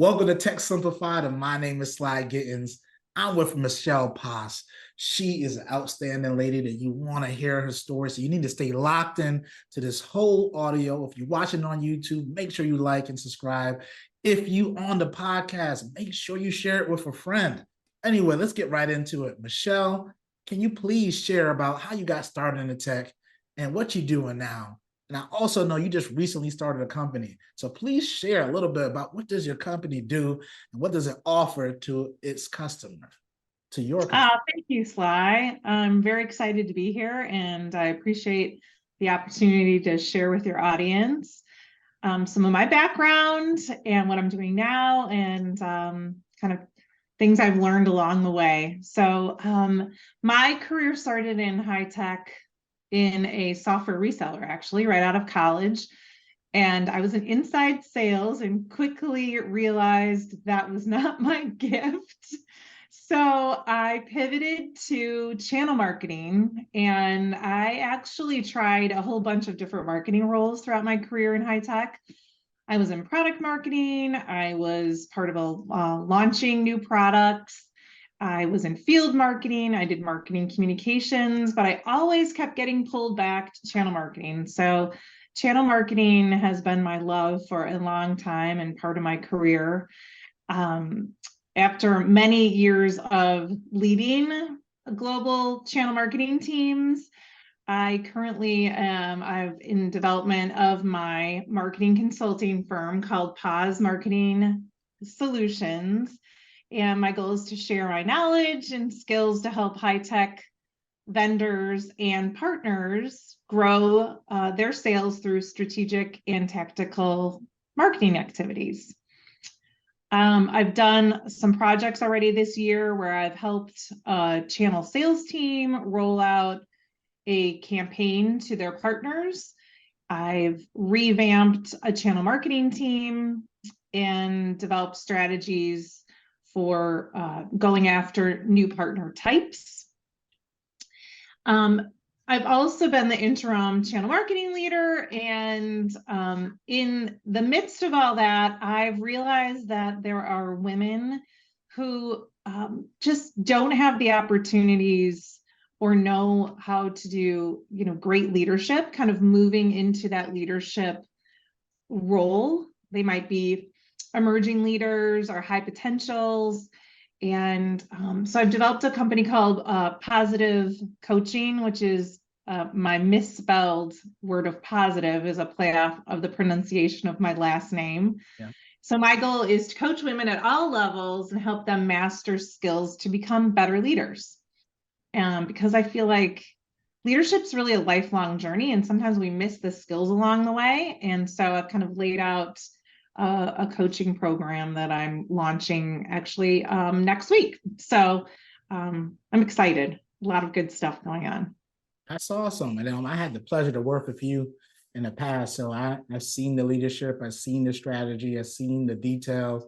Welcome to Tech Simplified, and my name is Sly Gittins. I'm with Michelle Poss. She is an outstanding lady that you want to hear her story, so you need to stay locked in to this whole audio. If you're watching on YouTube, make sure you like and subscribe. If you on the podcast, make sure you share it with a friend. Anyway, let's get right into it. Michelle, can you please share about how you got started in the tech and what you're doing now? And I also know you just recently started a company. So please share a little bit about what does your company do and what does it offer to its customer, to your customer. Thank you, Sly. I'm very excited to be here, and I appreciate the opportunity to share with your audience some of my background and what I'm doing now, and kind of things I've learned along the way. So my career started in high tech in a software reseller, actually, right out of college. And I was in inside sales and quickly realized that was not my gift. So I pivoted to channel marketing, and I actually tried a whole bunch of different marketing roles throughout my career in high tech. I was in product marketing. I was part of launching new products. I was in field marketing. I did marketing communications, but I always kept getting pulled back to channel marketing. So channel marketing has been my love for a long time and part of my career. After many years of leading global channel marketing teams, I currently I'm in development of my marketing consulting firm called Pause Marketing Solutions. And my goal is to share my knowledge and skills to help high-tech vendors and partners grow their sales through strategic and tactical marketing activities. I've done some projects already this year where I've helped a channel sales team roll out a campaign to their partners. I've revamped a channel marketing team and developed strategies for going after new partner types. I've also been the interim channel marketing leader, and in the midst of all that, I've realized that there are women who just don't have the opportunities or know how to do, great leadership, kind of moving into that leadership role. They might be emerging leaders or high potentials. And so I've developed a company called Positive Coaching, which is my misspelled word of positive is a play off of the pronunciation of my last name. Yeah. So my goal is to coach women at all levels and help them master skills to become better leaders. Because I feel like leadership's really a lifelong journey, and sometimes we miss the skills along the way. And so I've kind of laid out a coaching program that I'm launching actually next week. So I'm excited. A lot of good stuff going on. That's awesome. And I had the pleasure to work with you in the past. So I've seen the leadership, I've seen the strategy, I've seen the details.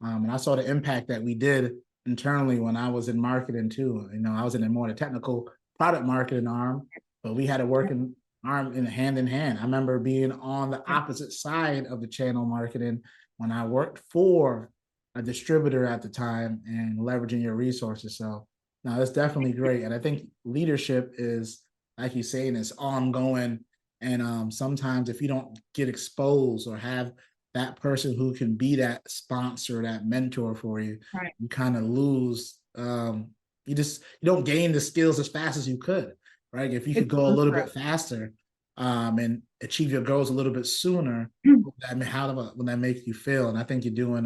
And I saw the impact that we did internally when I was in marketing too. I was in a more the technical product marketing arm, but we had a working arm in hand. I remember being on the opposite side of the channel marketing when I worked for a distributor at the time and leveraging your resources. So now it's definitely great. And I think leadership is, like you're saying, it's ongoing. And sometimes if you don't get exposed or have that person who can be that sponsor, that mentor for you, right, you kind of lose, you don't gain the skills as fast as you could. Right. If you could go a little bit faster and achieve your goals a little bit sooner, how would that make you feel? And I think you're doing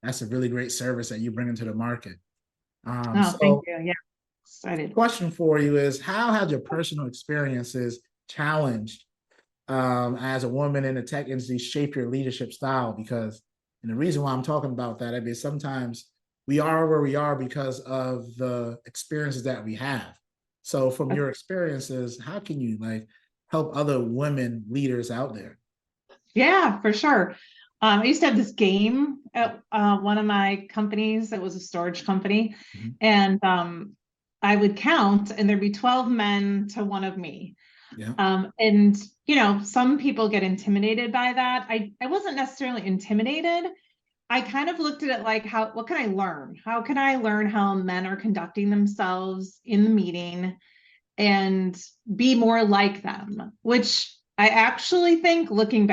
that's a really great service that you bring into the market. Thank you. Yeah. Excited. Question for you is, how has your personal experiences challenged as a woman in the tech industry shape your leadership style? Because, and the reason why I'm talking about that is sometimes we are where we are because of the experiences that we have. So from your experiences, how can you help other women leaders out there? Yeah, for sure. I used to have this game at one of my companies that was a storage company. Mm-hmm. And I would count and there'd be 12 men to one of me. Yeah. And, some people get intimidated by that. I wasn't necessarily intimidated. I kind of looked at it like, what can I learn? How can I learn how men are conducting themselves in the meeting and be more like them? Which I actually think, looking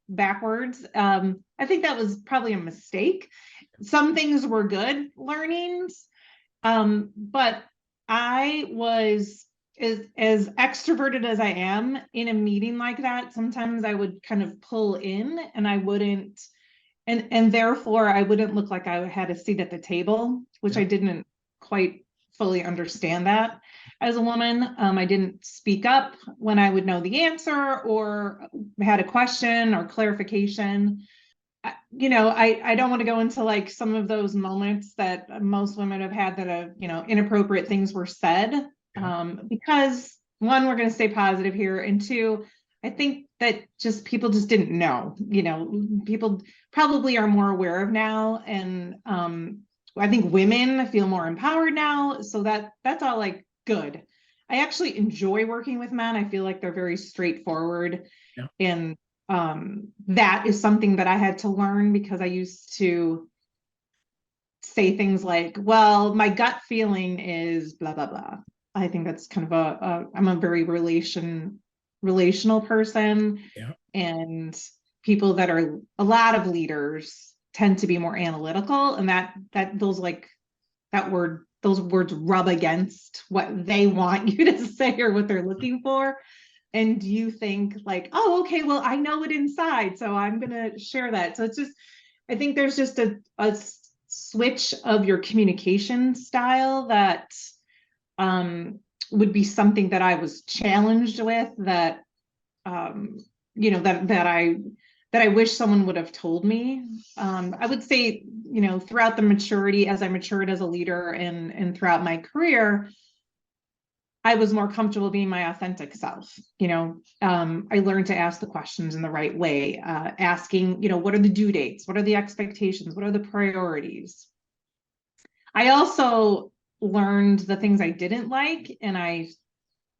backwards, I think that was probably a mistake. Some things were good learnings, but I was as extroverted as I am in a meeting like that. Sometimes I would kind of pull in, and I wouldn't, and therefore I wouldn't look like I had a seat at the table, which I didn't quite fully understand that as a woman. I didn't speak up when I would know the answer or had a question or clarification. I don't want to go into like some of those moments that most women have had that have, inappropriate things were said. Because one, we're going to stay positive here. And two, I think that people just didn't know, people probably are more aware of now. And I think women feel more empowered now. So that's all like good. I actually enjoy working with men. I feel like they're very straightforward. Yeah. And that is something that I had to learn, because I used to say things like, well, my gut feeling is blah, blah, blah. I think that's kind of I'm a very relational person. Yeah. And people that are, a lot of leaders tend to be more analytical, and those words rub against what they want you to say or what they're looking for. And you think like, oh, okay, well, I know it inside, so I'm going to share that. So it's just, I think there's just a switch of your communication style that would be something that I was challenged with, that, that I wish someone would have told me. I would say, throughout the maturity, as I matured as a leader and throughout my career, I was more comfortable being my authentic self. I learned to ask the questions in the right way, asking, what are the due dates? What are the expectations? What are the priorities? I also learned the things I didn't like, and I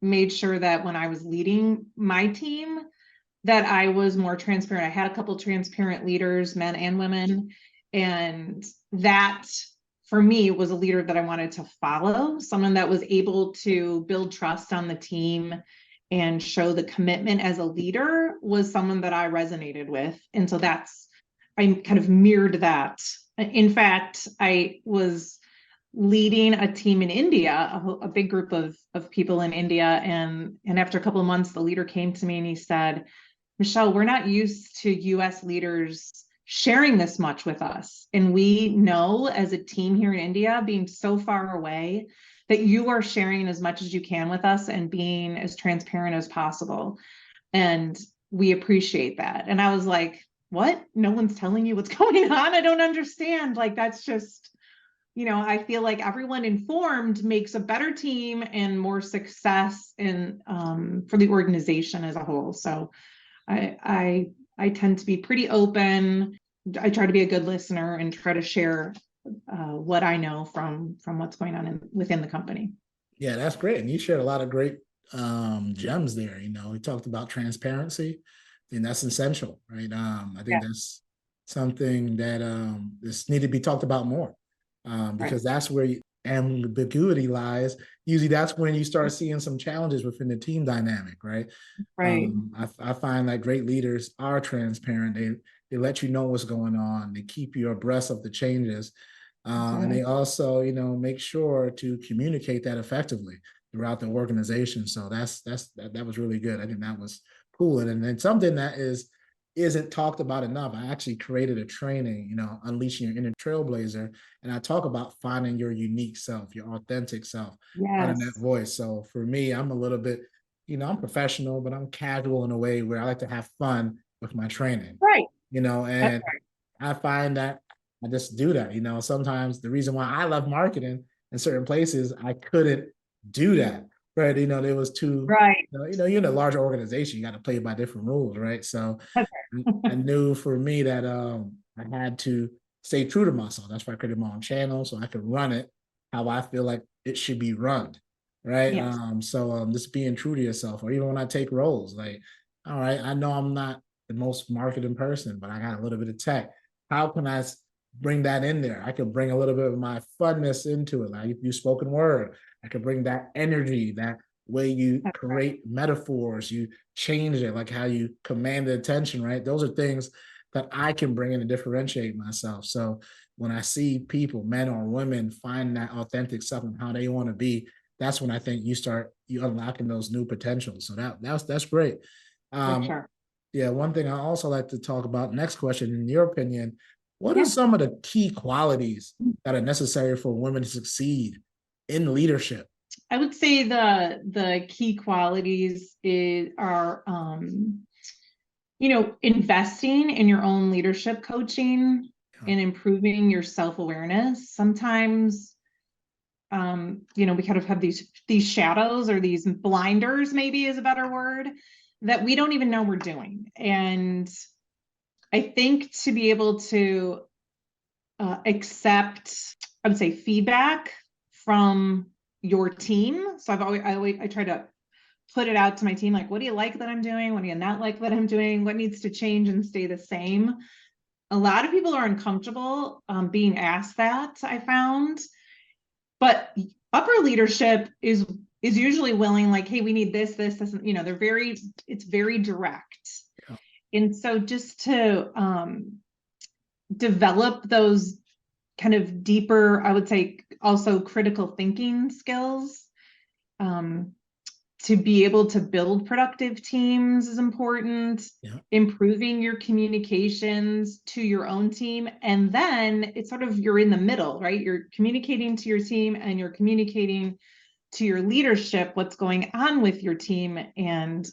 made sure that when I was leading my team, that I was more transparent. I had a couple transparent leaders, men and women, and that for me was a leader that I wanted to follow, someone that was able to build trust on the team and show the commitment as a leader, was someone that I resonated with. And so I kind of mirrored that. In fact, I was leading a team in India, a big group of people in India. And after a couple of months, the leader came to me and he said, Michelle, we're not used to US leaders sharing this much with us. And we know as a team here in India, being so far away, that you are sharing as much as you can with us and being as transparent as possible. And we appreciate that. And I was like, what? No one's telling you what's going on? I don't understand. Like, that's just, I feel like everyone informed makes a better team and more success in for the organization as a whole. So I tend to be pretty open. I try to be a good listener and try to share what I know from what's going on within the company. Yeah, that's great. And you shared a lot of great gems there. We talked about transparency, and that's essential, right? I think that's something that this need to be talked about more, because that's where ambiguity lies. Usually that's when you start seeing some challenges within the team dynamic, right? Right. I find that great leaders are transparent. They let you know what's going on. They keep you abreast of the changes. And they also, make sure to communicate that effectively throughout the organization. So that was really good. I think that was cool. And then something that isn't talked about enough. I actually created a training, Unleashing Your Inner Trailblazer. And I talk about finding your unique self, your authentic self, finding that voice. So for me, I'm a little bit, I'm professional, but I'm casual in a way where I like to have fun with my training. Right. And I find that I just do that. Sometimes the reason why I love marketing in certain places, I couldn't do that. Right. There was too, Right. you're in a larger organization, you got to play by different rules, right? So I knew for me that I had to stay true to myself. That's why I created my own channel, so I could run it how I feel like it should be run. Right. Yes. So just being true to yourself, or even when I take roles, like, all right, I know I'm not the most marketing person, but I got a little bit of tech. How can I bring that in there. I could bring a little bit of my funness into it. Like if you spoken word, I could bring that energy, that way you That's right. create metaphors, you change it, like how you command the attention, right? Those are things that I can bring in to differentiate myself. So when I see people, men or women, find that authentic self and how they want to be, that's when I think you unlocking those new potentials. So that's great. For Um, sure. yeah, one thing I also like to talk about, next question, in your opinion, what are Yeah. some of the key qualities that are necessary for women to succeed in leadership? I would say the key qualities are investing in your own leadership coaching Yeah, and improving your self-awareness. Sometimes we kind of have these shadows or these blinders, maybe is a better word, that we don't even know we're doing. And I think to be able to accept, I would say, feedback from your team. So I try to put it out to my team, like, what do you like that I'm doing? What do you not like that I'm doing? What needs to change and stay the same? A lot of people are uncomfortable being asked that, I found, but upper leadership is usually willing, like, hey, we need this, and it's very direct. yeah, And so just to develop those kind of deeper, I would say also critical thinking skills. Um, to be able to build productive teams is important. yeah, Improving your communications to your own team. And then it's sort of, you're in the middle, right? You're communicating to your team and you're communicating to your leadership what's going on with your team. And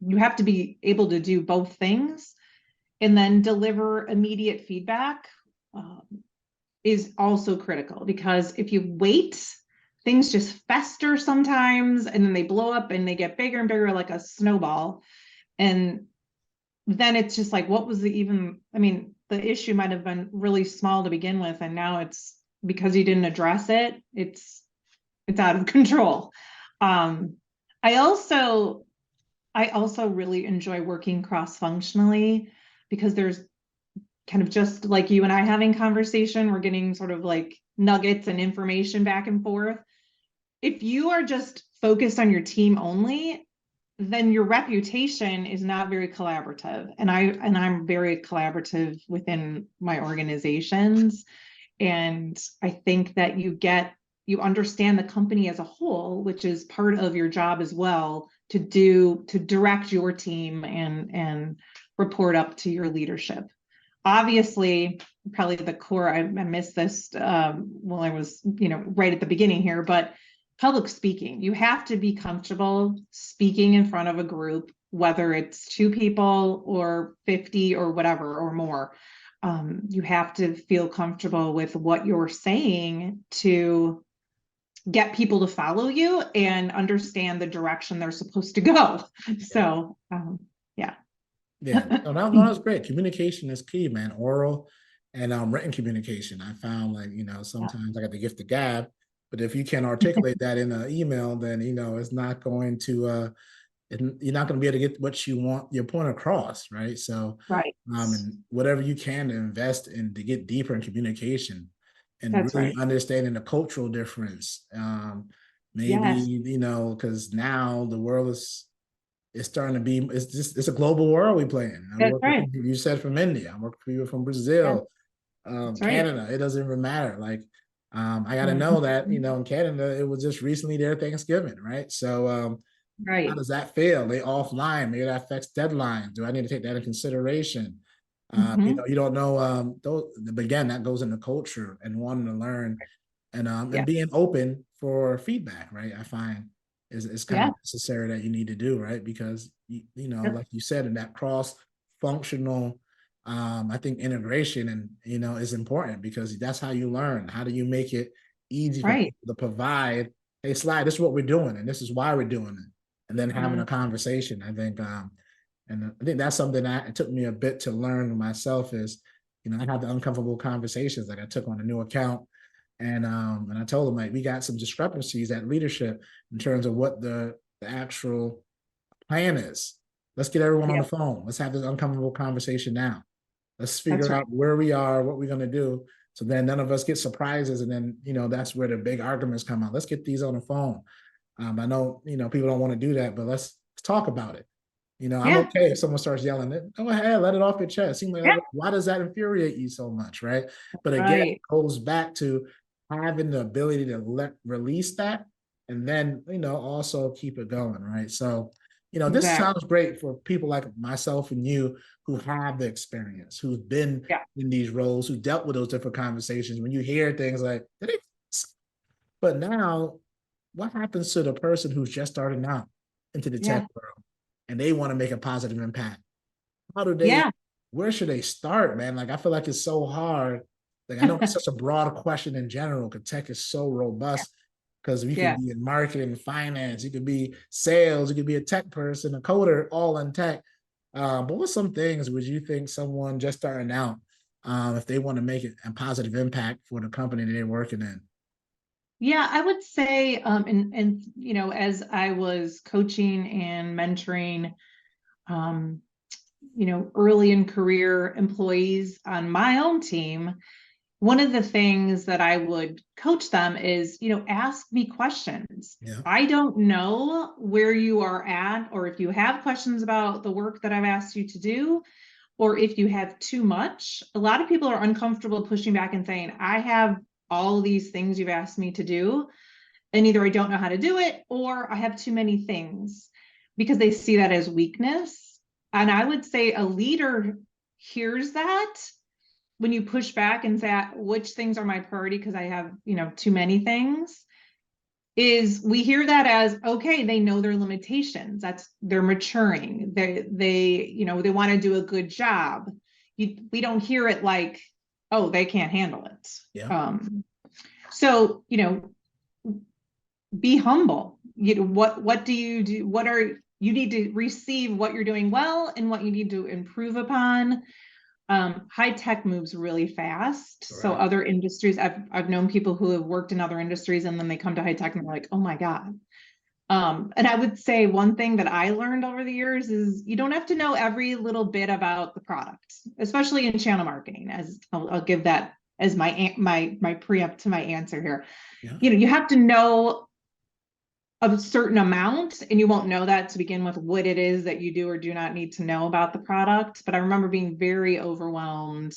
you have to be able to do both things and then deliver immediate feedback. Is also critical, because if you wait, things just fester sometimes and then they blow up and they get bigger and bigger like a snowball. And then it's just like, what was the issue might have been really small to begin with, and now it's because you didn't address it, it's out of control. Um, I also really enjoy working cross-functionally, because there's kind of, just like you and I having conversation, we're getting sort of like nuggets and information back and forth. If you are just focused on your team only, then your reputation is not very collaborative. And I'm very collaborative within my organizations. And I think that you understand the company as a whole, which is part of your job as well, to direct your team and report up to your leadership. Obviously, probably the core, I missed this while I was, right at the beginning here, but public speaking, you have to be comfortable speaking in front of a group, whether it's 2 people or 50 or whatever or more. You have to feel comfortable with what you're saying to get people to follow you and understand the direction they're supposed to go. So, yeah. yeah. No, that's great. Communication is key, man. Oral and written communication. I found, like, sometimes I got the gift of gab, but if you can articulate that in an email, then it's not going to you're not going to be able to get what you want, your point across, right? So Right. and whatever you can to invest in to get deeper in communication and That's really right. understanding the cultural difference. Yes. Maybe, because now the world is starting to be, it's a global world we play in. I That's work with right. people, you said, from India, I work with people from Yeah, Brazil, that's right. Canada. It doesn't even matter. Like, I got to know that, Mhm. in Canada, it was just recently their Thanksgiving, right? So, how Right. does that feel? They offline, maybe that affects deadlines. Do I need to take that into consideration? Mhm. You don't know, but again, that goes into culture and wanting to learn and Yeah. being open for feedback, right? I find is kind of Yeah. necessary that you need to do, right? Because Yep. like you said, in that cross functional, I think integration and is important, because that's how you learn. How do you make it easy for Right. people to provide? Hey, Slide, this is what we're doing, and this is why we're doing it, and then having Mm, a conversation. I think, and I think that's something that it took me a bit to learn myself. Is I had the uncomfortable conversations. Like, I took on a new account, and I told them, like, we got some discrepancies at leadership in terms of what the actual plan is. Let's get everyone on yeah. the phone. Let's have this uncomfortable conversation now. Let's That's figure right. out where we are, what we're going to do. So then none of us get surprises. And then, that's where the big arguments come out. Let's get these on the phone. I know, people don't want to do that, but let's talk about it. I'm Yeah. okay if someone starts yelling it. Go ahead, let it off your chest. Seems Yeah. like, why does that infuriate you so much, right? But again, it Right. goes back to having the ability to release that, and then also keep it going, right? So, this Exactly. sounds great for people like myself and you who have the experience, who've been Yeah. in these roles, who dealt with those different conversations. When you hear things like, but now, what happens to the person who's just starting out into the tech Yeah. world and they want to make a positive impact? How do they, Yeah. where should they start, man? Like, I feel like it's so hard. Like, I know it's such a broad question in general because tech is so robust. Because you can Yeah. be in marketing, finance, you could be sales, you could be a tech person, a coder, all in tech. But what's some things would you think someone just starting out, if they want to make it a positive impact for the company that they're working in? Yeah, I would say, as I was coaching and mentoring, um, early in career employees on my own team, one of the things that I would coach them is, ask me questions. Yeah. I don't know where you are at, or if you have questions about the work that I've asked you to do, or if you have too much. A lot of people are uncomfortable pushing back and saying, I have all these things you've asked me to do, and either I don't know how to do it or I have too many things, because they see that as weakness. And I would say a leader hears that when you push back and say, which things are my priority because I have, too many things, is we hear that as, okay, they know their limitations. They're maturing. They want to do a good job. We don't hear it like, oh, they can't handle it. Yeah. So, be humble. What do you do? You need to receive what you're doing well and what you need to improve upon. High tech moves really fast. So Right. other industries, I've known people who have worked in other industries and then they come to high tech and they're like, oh my God. And I would say one thing that I learned over the years is you don't have to know every little bit about the product, especially in channel marketing. As I'll give that as my preempt to my answer here. Yeah. You have to know a certain amount, and you won't know that to begin with, what it is that you do or do not need to know about the product. But I remember being very overwhelmed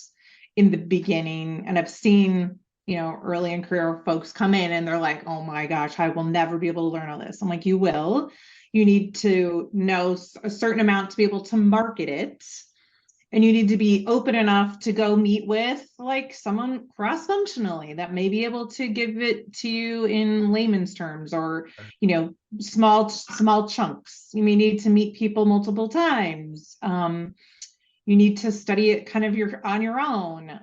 in the beginning, and I've seen, early in career folks come in and they're like, oh my gosh, I will never be able to learn all this. I'm like, you will. You need to know a certain amount to be able to market it, and you need to be open enough to go meet with like someone cross-functionally that may be able to give it to you in layman's terms, or small chunks. You may need to meet people multiple times. You need to study it kind of on your own.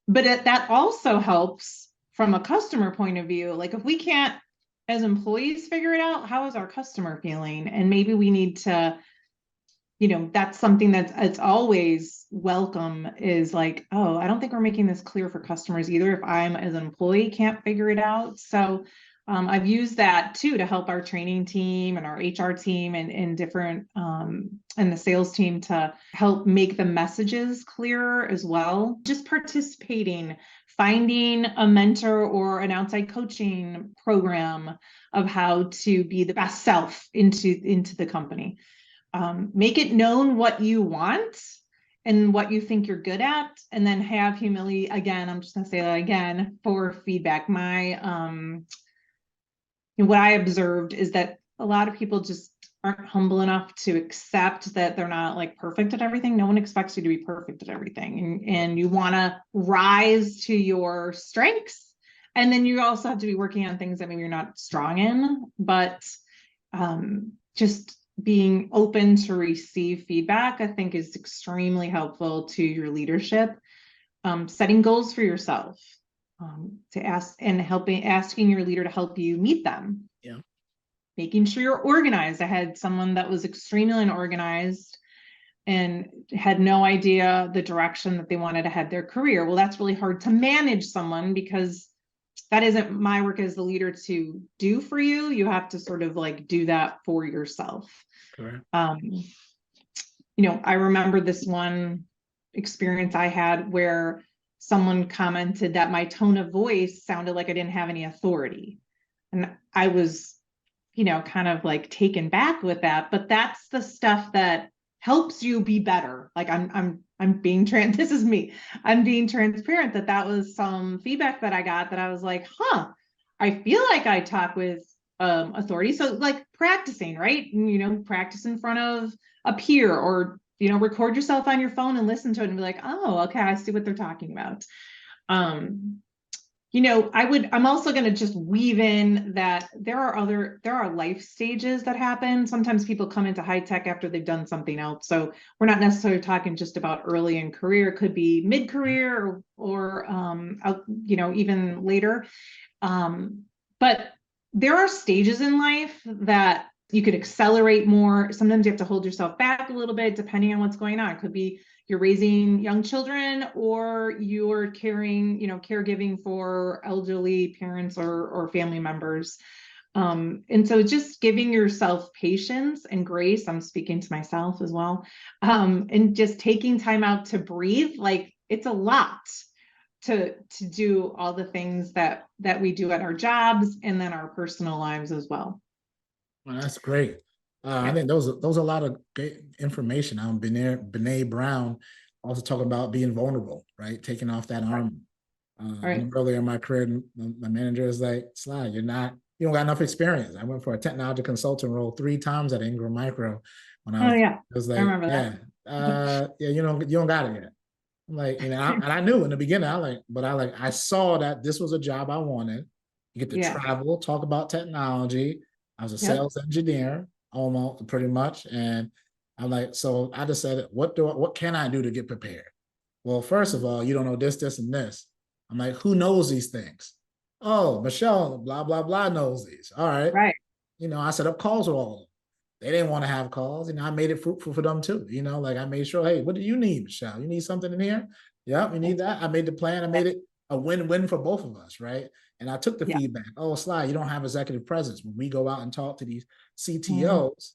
But that also helps from a customer point of view. Like, if we can't as employees figure it out, how is our customer feeling? And maybe we need to, that's something it's always welcome, is like, oh, I don't think we're making this clear for customers either if I'm as an employee can't figure it out. So I've used that too to help our training team and our HR team and different and the sales team to help make the messages clearer as well. Just participating, finding a mentor or an outside coaching program of how to be the best self into the company. Make it known what you want and what you think you're good at, and then have humility. Again, I'm just going to say that again, for feedback. What I observed is that a lot of people just aren't humble enough to accept that they're not like perfect at everything. No one expects you to be perfect at everything, and you want to rise to your strengths, and then you also have to be working on things that maybe you're not strong in. But just being open to receive feedback, I think, is extremely helpful to your leadership. Setting goals for yourself, to ask and asking your leader to help you meet them. Yeah. Making sure you're organized. I had someone that was extremely unorganized and had no idea the direction that they wanted to head their career. Well, that's really hard to manage someone, because that isn't my work as the leader to do for you. You have to sort of like do that for yourself. Correct. I remember this one experience I had where someone commented that my tone of voice sounded like I didn't have any authority. And I was, kind of like taken back with that, but that's the stuff that helps you be better. Like I'm being this is me. I'm being transparent that was some feedback that I got that I was like, I feel like I talk with authority. So like practicing, right? Practice in front of a peer, or record yourself on your phone and listen to it and be like, oh, okay, I see what they're talking about. I'm also going to just weave in that there are life stages that happen. Sometimes people come into high tech after they've done something else. So we're not necessarily talking just about early in career. It could be mid-career or even later. But there are stages in life that you could accelerate more. Sometimes you have to hold yourself back a little bit, depending on what's going on. It could be you're raising young children, or you're caregiving for elderly parents or family members. And so just giving yourself patience and grace. I'm speaking to myself as well. And just taking time out to breathe. Like, it's a lot to do all the things that we do at our jobs and then our personal lives as well. Well, that's great. I think those are a lot of great information. Brene Brown also talking about being vulnerable, right? Taking off that armor. Right. Earlier in my career, my manager is like, Sly, you don't got enough experience. I went for a technology consultant role 3 times at Ingram Micro when I was, yeah, it was like, I remember that. you don't got it yet. I'm like, and I knew in the beginning, I saw that this was a job I wanted. You get to travel, talk about technology. I was a sales engineer, almost pretty much. And I'm like, so I just said, what can I do to get prepared? Well, first of all, you don't know this, and this. I'm like, who knows these things? Oh, Michelle, blah, blah, blah knows these. All right. Right. I set up calls with all of them. They didn't want to have calls. I made it fruitful for them too. Like I made sure, hey, what do you need, Michelle? You need something in here? Yeah, we need that. I made the plan. I made it a win-win for both of us, right? And I took the feedback. Oh, Sly, you don't have executive presence. When we go out and talk to these CTOs,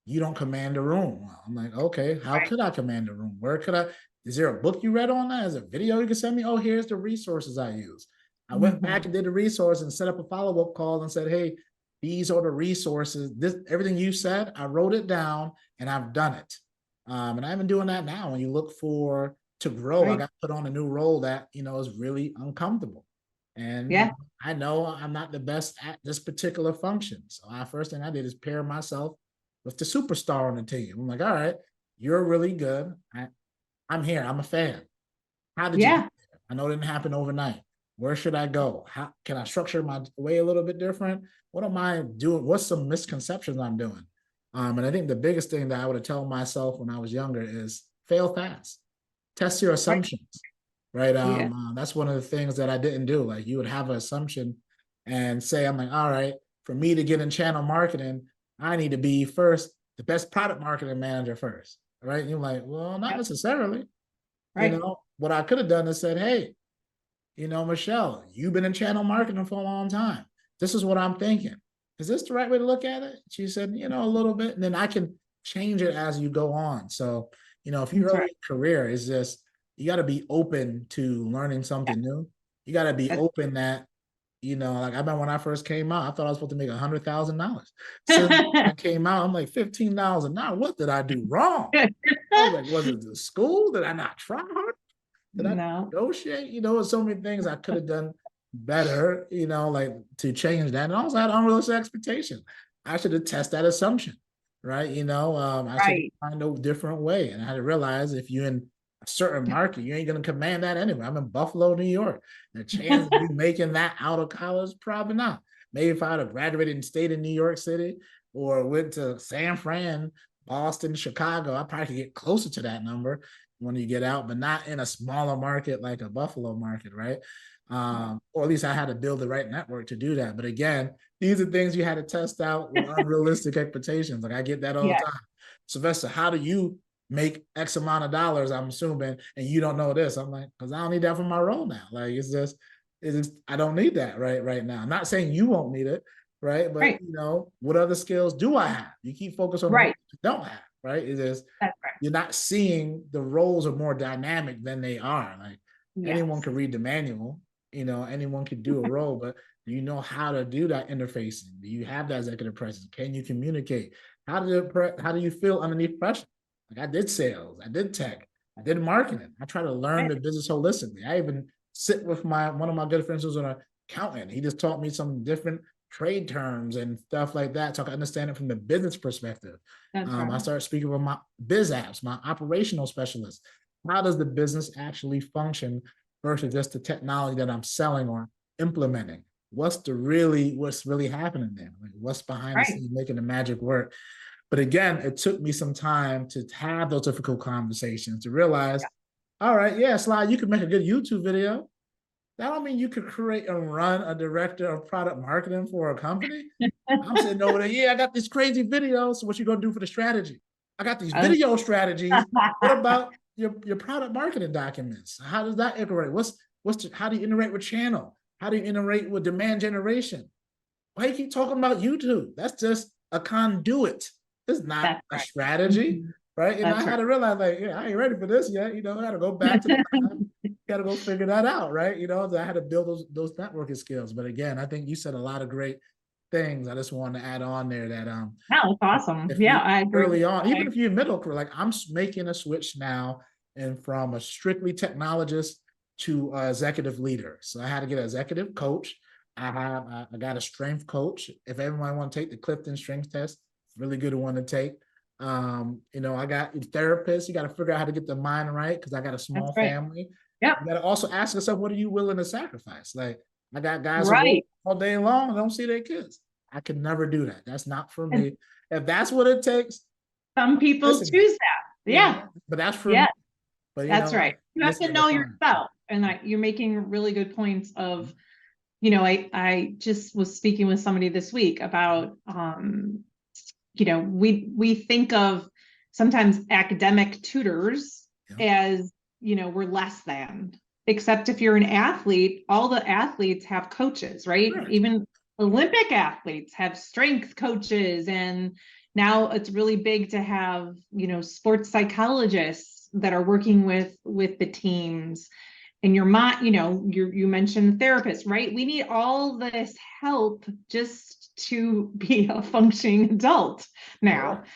you don't command a room. Well, I'm like, okay, how could I command a room? Where could I? Is there a book you read on that? Is there a video you can send me? Oh, here's the resources I use. I went back and did the resource and set up a follow-up call and said, hey, these are the resources. Everything you said, I wrote it down and I've done it. And I've been doing that now. When you look to grow, I got put on a new role that, is really uncomfortable. And I know I'm not the best at this particular function. So first thing I did is pair myself with the superstar on the team. I'm like, all right, you're really good. I'm here. I'm a fan. How did you get there? I know it didn't happen overnight. Where should I go? How can I structure my way a little bit different? What am I doing? What's some misconceptions I'm doing? And I think the biggest thing that I would have told myself when I was younger is fail fast. Test your assumptions, right? That's one of the things that I didn't do. Like, you would have an assumption and say, I'm like, all right, for me to get in channel marketing, I need to be first the best product marketing manager first, right? And you're like, well, not necessarily. Right. What I could have done is said, hey, Michelle, you've been in channel marketing for a long time. This is what I'm thinking. Is this the right way to look at it? She said, a little bit. And then I can change it as you go on. So, if you're early in career, it's just, you got to be open to learning something new. You got to be open that, like I remember when I first came out, I thought I was supposed to make $100,000. So I came out, I'm like $15 an hour. What did I do wrong? I was like, was it the school? Did I not try hard? Did I negotiate? There's so many things I could have done better, like to change that. And also I had unrealistic expectation. I should have tested that assumption, right? I should find a different way. And I had to realize if you're in a certain market, you ain't going to command that anyway. I'm in Buffalo, New York. The chance of you making that out of college, probably not. Maybe if I would have graduated and stayed in New York City or went to San Fran, Boston, Chicago, I probably could get closer to that number when you get out, but not in a smaller market like a Buffalo market, right? Or at least I had to build the right network to do that. But again, these are things you had to test out with unrealistic expectations. Like I get that all the time. Sylvester, how do you make X amount of dollars, I'm assuming, and you don't know this? I'm like, because I don't need that for my role now. Like I don't need that right now. I'm not saying you won't need it, right? But what other skills do I have? You keep focusing on what you don't have. right? It is, That's right. you're not seeing the roles are more dynamic than they are. Like anyone Yes. can read the manual, anyone can do a role, but do you know how to do that interfacing? Do you have that executive presence? Can you communicate? How do you feel underneath pressure? Like I did sales, I did tech, I did marketing. I try to learn Right. the business holistically. I even sit with one of my good friends who's an accountant. He just taught me some different trade terms and stuff like that, so I can understand it from the business perspective. That's I right. started speaking with my biz apps, my operational specialists. How does the business actually function versus just the technology that I'm selling or implementing? What's really happening there? Like what's behind the Right. scenes making the magic work? But again, it took me some time to have those difficult conversations to realize, all right, yeah, Sly, you could make a good YouTube video. That don't mean you could create and run a director of product marketing for a company. I'm sitting over there, yeah, I got this crazy video. So what you gonna do for the strategy? I got these Uh, video strategies. What about your product marketing documents? How does that integrate? How do you integrate with channel? How do you integrate with demand generation? Why you keep talking about YouTube? That's just a conduit. It's not That's a right. strategy, Mhm. right? And I That's had right. to realize, like, yeah, I ain't ready for this yet. I got to go back to the lab. Got to go figure that out, right? I had to build those networking skills. But again, I think you said a lot of great things. I just wanted to add on there that No, it's awesome. if Yeah, you I agree. early on, even if you're middle career, like I'm making a switch now, and from a strictly technologist to executive leader. So I had to get an executive coach. I got a strength coach. If everyone want to take the Clifton strength test, really good one to take. I got therapists. You got to figure out how to get the mind right because I got a That's small right. family. Yep. You got to also ask yourself, what are you willing to sacrifice? Like I got guys who work Right. all day long and don't see their kids. I could never do that. That's not for And me. If that's what it takes, some people listen, choose that. Yeah. but that's for Yeah. me. But That's right. You have listen, to I know define. yourself. And you're making really good points of, I just was speaking with somebody this week about, we think of sometimes academic tutors Yeah. as, we're less than, except if you're an athlete, all the athletes have coaches, right? Correct. Even Olympic athletes have strength coaches. And now it's really big to have, sports psychologists that are working with the teams. And your mind, you mentioned therapists, right? We need all this help just to be a functioning adult now. Correct.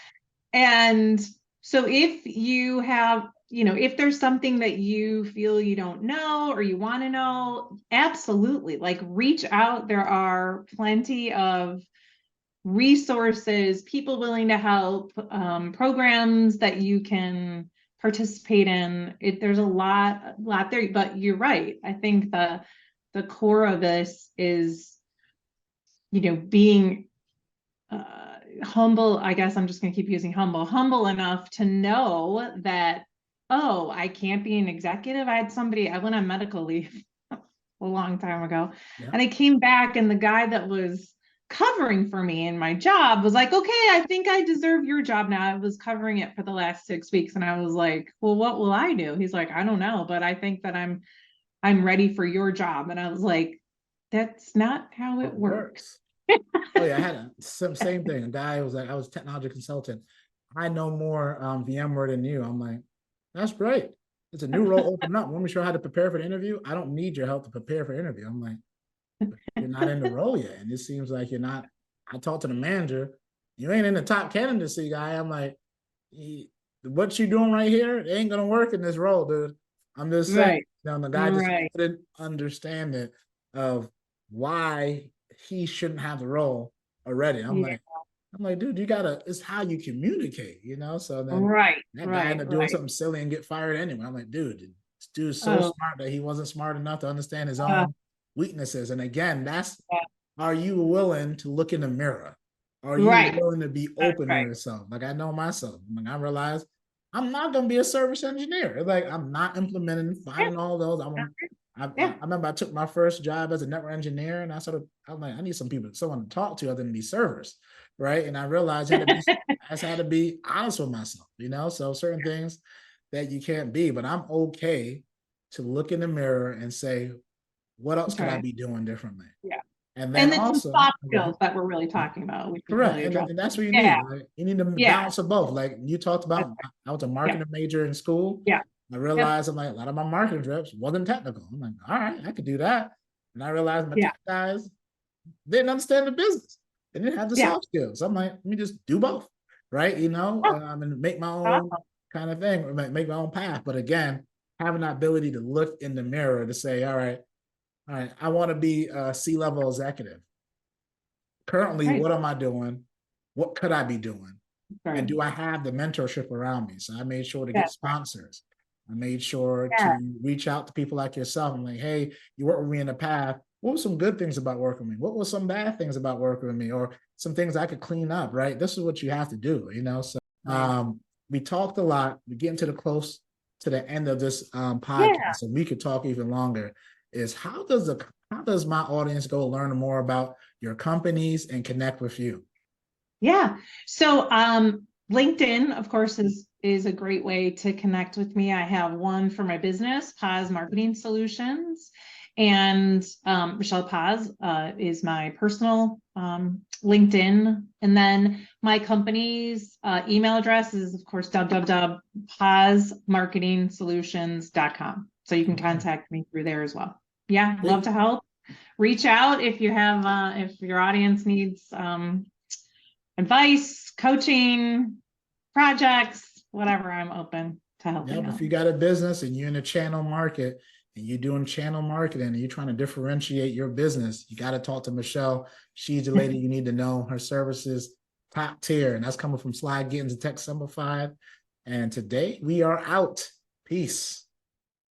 And so if you have, if there's something that you feel you don't know or you want to know, absolutely, like reach out. There are plenty of resources, people willing to help, programs that you can participate in. There's a lot there, but you're right. I think the core of this is, being humble. I guess I'm just going to keep using humble enough to know that, oh, I can't be an executive. I went on medical leave a long time ago, Yeah. and I came back, and the guy that was covering for me in my job was like, okay, I think I deserve your job now. I was covering it for the last 6 weeks. And I was like, well, what will I do? He's like, I don't know, but I think that I'm ready for your job. And I was like, that's not how it It works. works. Oh yeah, I had same thing. A guy was like, I was a technology consultant. I know more VMware than you. I'm like, that's great. It's a new role open up. Want me to show how to prepare for the interview? I don't need your help to prepare for the interview. I'm like, you're not in the role yet. And it seems like you're not. I talked to the manager. You ain't in the top candidacy guy. I'm like, what you doing right here? It ain't gonna work in this role, dude. I'm just saying. Right. The guy just Right. couldn't understand it of why he shouldn't have the role already. Yeah. I'm like, dude, it's how you communicate. So then Right. that guy Right. ended up doing Right. something silly and get fired anyway. I'm like, dude, this dude's so Oh, smart that he wasn't smart enough to understand his uh, own weaknesses. And again, yeah. are you willing to look in the mirror? Are you Right. willing to be That's open to right. yourself? Like I know myself. I realized I'm not gonna be a service engineer. Like I'm not implementing, Yeah. finding all those. I Yeah. remember I took my first job as a network engineer, and I'm like, I need someone to talk to other than these servers, right? And I realized I just had to be honest with myself. So certain things that you can't be, but I'm okay to look in the mirror and say, what else That's could I right. be doing differently? Yeah. And then And it's some also, soft skills that we're really talking about, which is correct. really And, addressing. and that's what you Yeah, need. Right? You need a yeah, balance of both. Like you talked that's about, right. I was a Yeah, marketing major in school. yeah, I yep, realized I'm like, a lot of my marketing trips wasn't technical. I'm like, all right, I could do that. And I realized my yeah, tech guys didn't understand the business. They didn't have the yeah. soft skills. So I'm like, let me just do both, right? Oh, And make my own awesome. kind of thing, or make my own path. But again, having that ability to look in the mirror to say, all right, I want to be a C-level executive. Currently, Right, what am I doing? What could I be doing? And right. do I have the mentorship around me? So I made sure to Yeah, get sponsors. I made sure yeah, to reach out to people like yourself. I'm like, hey, you worked with me in the past. What were some good things about working with me? What were some bad things about working with me? Or some things I could clean up, right? This is what you have to do, you know? So right. we talked a lot. We're getting to the close to the end of this Yeah. podcast, and we could talk even longer. Is how does my audience go learn more about your companies and connect with you? Yeah. So LinkedIn, of course, is a great way to connect with me. I have one for my business, Paz Marketing Solutions, and Michelle Paz is my personal LinkedIn. And then my company's email address is, of course, www.pazmarketingsolutions.com. So you can Okay. contact me through there as well. Yeah, love Great. to help. Reach out if you have if your audience needs advice, coaching, projects, whatever. I'm open to Yeah, helping if out. you got a business and you're in a channel market and you're doing channel marketing and you're trying to differentiate your business, you got to talk to Michelle. She's the lady you need to know. Her services top tier, and that's coming from Slide Gittins and Tech Simplified. And today we are out. Peace.